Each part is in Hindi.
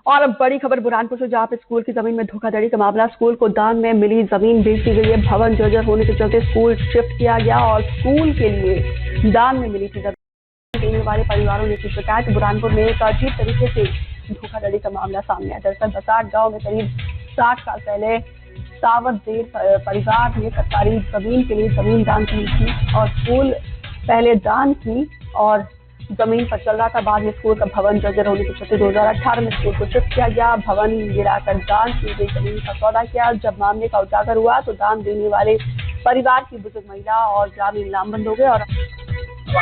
और अब बड़ी खबर बुरहानपुर से, जहां पे स्कूल की जमीन में धोखाधड़ी का मामला। स्कूल को दान में मिली जमीन बेच दी गई है। भवन जर्जर होने के चलते स्कूल शिफ्ट किया गया और स्कूल के लिए दान में मिली थी जमीन देने वाले परिवारों ने की शिकायत। बुरहानपुर में एक अजीब तरीके से धोखाधड़ी का मामला सामने आया। दरअसल बसाट गाँव में करीब 60 साल पहले सावरदेर परिवार ने सरकारी जमीन के लिए जमीन दान की थी और स्कूल पहले दान की और जमीन पर चल रहा था। बाद में स्कूल का भवन जर्जर होने के चलते 2018 में स्कूल को शिफ्ट किया गया। भवन गिराकर दान की गई जमीन का सौदा किया। जब मामले का उजागर हुआ तो दान देने वाले परिवार की बुजुर्ग महिला और ग्रामीण लामबंद हो गए। और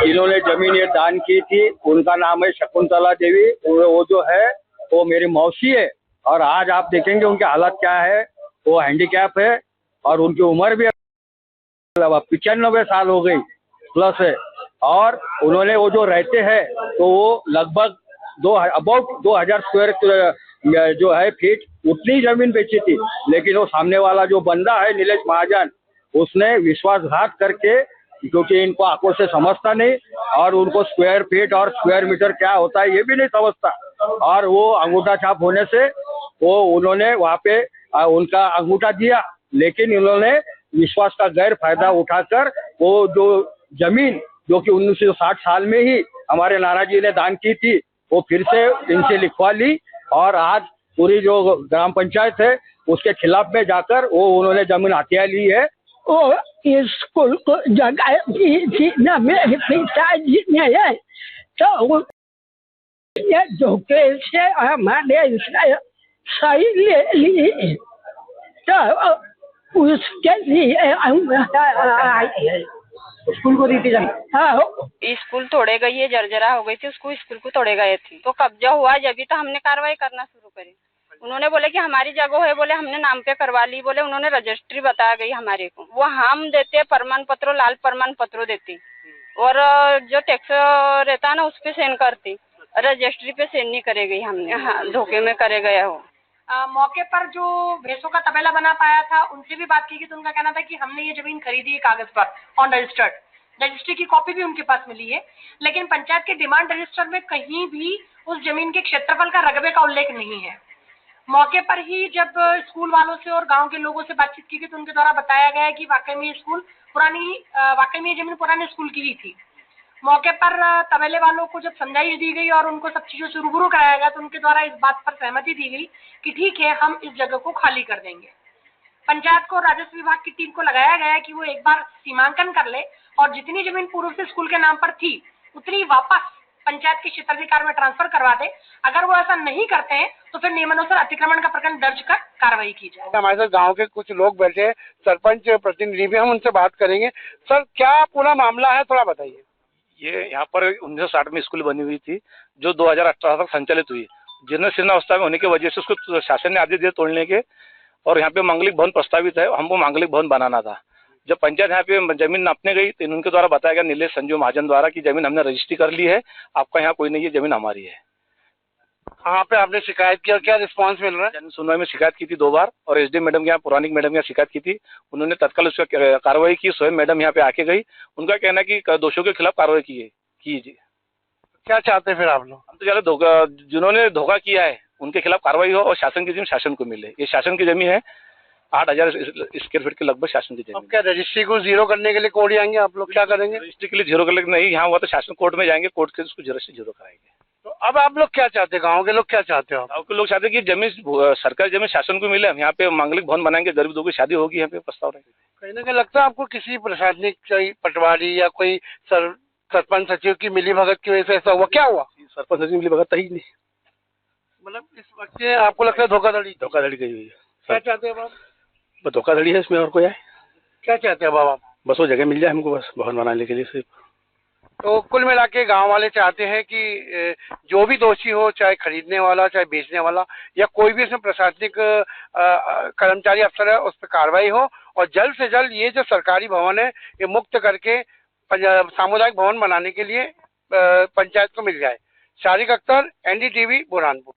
इन्होंने जमीन ये दान की थी, उनका नाम है शकुंतला देवी। वो जो है वो मेरी मौसी है और आज आप देखेंगे उनकी हालत क्या है। वो हैंडीकैप है और उनकी उम्र भी 95 साल हो गई प्लस है। और उन्होंने वो जो रहते हैं तो वो लगभग अबाउट 2000 स्क्वायर जो है फीट उतनी जमीन बेची थी। लेकिन वो सामने वाला जो बंदा है नीलेश महाजन, उसने विश्वासघात करके, क्योंकि इनको आंखों से समझता नहीं और उनको स्क्वायर फीट और स्क्वायर मीटर क्या होता है ये भी नहीं समझता, और वो अंगूठा छाप होने से वो उन्होंने वहाँ पे उनका अंगूठा दिया। लेकिन उन्होंने विश्वास का गैर फायदा उठाकर वो जो जमीन जो कि 1960 साल में ही हमारे नाना जी ने दान की थी वो फिर से इनसे लिखवा ली और आज पूरी जो ग्राम पंचायत है उसके खिलाफ में जाकर वो उन्होंने जमीन हथिया ली है। वो स्कूल को जगह दी थी ना मेरे पिताजी ने, तो ये धोखे से हमारे सही ले ली, तो उसके लिए स्कूल को दी थी जमीन। हाँ, स्कूल तोड़े गई है, जर्जरा हो गई थी, उसको स्कूल को तोड़े गए थे तो कब्जा हुआ जब तो हमने कार्रवाई करना शुरू करी। उन्होंने बोले कि हमारी जगह है, बोले हमने नाम पे करवा ली, बोले उन्होंने रजिस्ट्री बताया गई हमारे को। वो हम देते प्रमाण पत्र, लाल प्रमाण पत्र देती और जो टैक्स रहता है ना उस पे साइन करती, रजिस्ट्री पे साइन नहीं करे गई हमने। हाँ, धोखे में करे गया हो। मौके पर जो भैंसों का तबेला बना पाया था उनसे भी बात की गई तो उनका कहना था कि हमने ये जमीन खरीदी है कागज पर ऑन रजिस्टर्ड, रजिस्ट्री की कॉपी भी उनके पास मिली है, लेकिन पंचायत के डिमांड रजिस्टर में कहीं भी उस जमीन के क्षेत्रफल का रकबे का उल्लेख नहीं है। मौके पर ही जब स्कूल वालों से और गांव के लोगों से बातचीत की गई तो उनके द्वारा बताया गया कि वाकई में ये जमीन पुराने स्कूल की ही थी। मौके पर तबेले वालों को जब समझाइश दी गई और उनको सब चीजों से रूबरू कराया गया तो उनके द्वारा इस बात पर सहमति दी गई कि ठीक है, हम इस जगह को खाली कर देंगे। पंचायत को राजस्व विभाग की टीम को लगाया गया कि वो एक बार सीमांकन कर ले और जितनी जमीन पूर्व से स्कूल के नाम पर थी उतनी वापस पंचायत के क्षेत्राधिकार में ट्रांसफर करवा दे। अगर वो ऐसा नहीं करते हैं तो फिर नियमानुसार अतिक्रमण का प्रकरण दर्ज कर कार्रवाई की जाए। हमारे साथ गांव के कुछ लोग बैठे, सरपंच प्रतिनिधि भी, हम उनसे बात करेंगे। सर, क्या पूरा मामला है, थोड़ा बताइए। ये यहाँ पर 1960 में स्कूल बनी हुई थी जो 2018 तक संचालित हुई। जीर्ण शीर्ण अवस्था में होने की वजह से उसको शासन ने आदेश दिए तोड़ने के, और यहाँ पे मांगलिक भवन प्रस्तावित है, हमको मांगलिक भवन बनाना था। जब पंचायत यहाँ पे जमीन नापने गई तो उनके द्वारा बताया गया नीलेश संजू महाजन द्वारा कि जमीन हमने रजिस्ट्री कर ली है, आपका यहाँ कोई नहीं है, जमीन हमारी है। कहाँ पे आपने शिकायत किया, क्या रिस्पांस मिल रहा है? जन सुनवाई में शिकायत की थी 2 बार और एसडी मैडम के यहाँ, पुरानी मैडम के यहाँ शिकायत की थी। उन्होंने तत्काल उस पर कार्रवाई की। स्वयं मैडम यहाँ पे आके गई। उनका कहना है कि दोषियों के खिलाफ कार्रवाई कीजिए। क्या चाहते हैं फिर आप लोग? हम तो चाहते जिन्होंने धोखा किया है उनके खिलाफ कार्रवाई हो और शासन की जमीन शासन को मिले। ये शासन की जमीन है, 8000 स्क्वायर फीट के लगभग शासन की जमीन। अब क्या रजिस्ट्री को जीरो करने के लिए कोर्ट जाएंगे आप लोग, क्या करेंगे? रजिस्ट्री के लिए जीरो करने नहीं, यहाँ हुआ तो शासन कोर्ट में जाएंगे, कोर्ट के उसको रजिस्ट्री जीरो कराएंगे। तो अब आप लोग क्या चाहते हैं, गाँव के लोग क्या चाहते हो? गाँव के लोग चाहते हैं कि जमीन सरकारी जमीन शासन को मिले। हम यहाँ पे मांगलिक भवन बनाएंगे, गरीब लोगों की शादी होगी, यहाँ पे प्रस्ताव रहेंगे। कहीं ना कहीं लगता है आपको किसी प्रशासनिक पटवारी या कोई सरपंच सचिव की मिलीभगत की वजह से ऐसा हुआ? क्या हुआ? सरपंच सचिव मिलीभगत ही नहीं, मतलब इस वक्त आपको लगता है धोखाधड़ी की हुई है। क्या चाहते हैं आप? बस धोखाधड़ी है इसमें, और कोई है? क्या चाहते हैं अब आप? बस वो जगह मिल जाए हमको, बस भवन बनाने के लिए सिर्फ। तो कुल मिला के गाँव वाले चाहते हैं कि जो भी दोषी हो, चाहे खरीदने वाला, चाहे बेचने वाला, या कोई भी इसमें प्रशासनिक कर्मचारी अफसर है, उस पर कार्रवाई हो और जल्द से जल्द ये जो सरकारी भवन है ये मुक्त करके सामुदायिक भवन बनाने के लिए पंचायत को मिल जाए। शारिक अख्तर, NDTV, बुरहानपुर।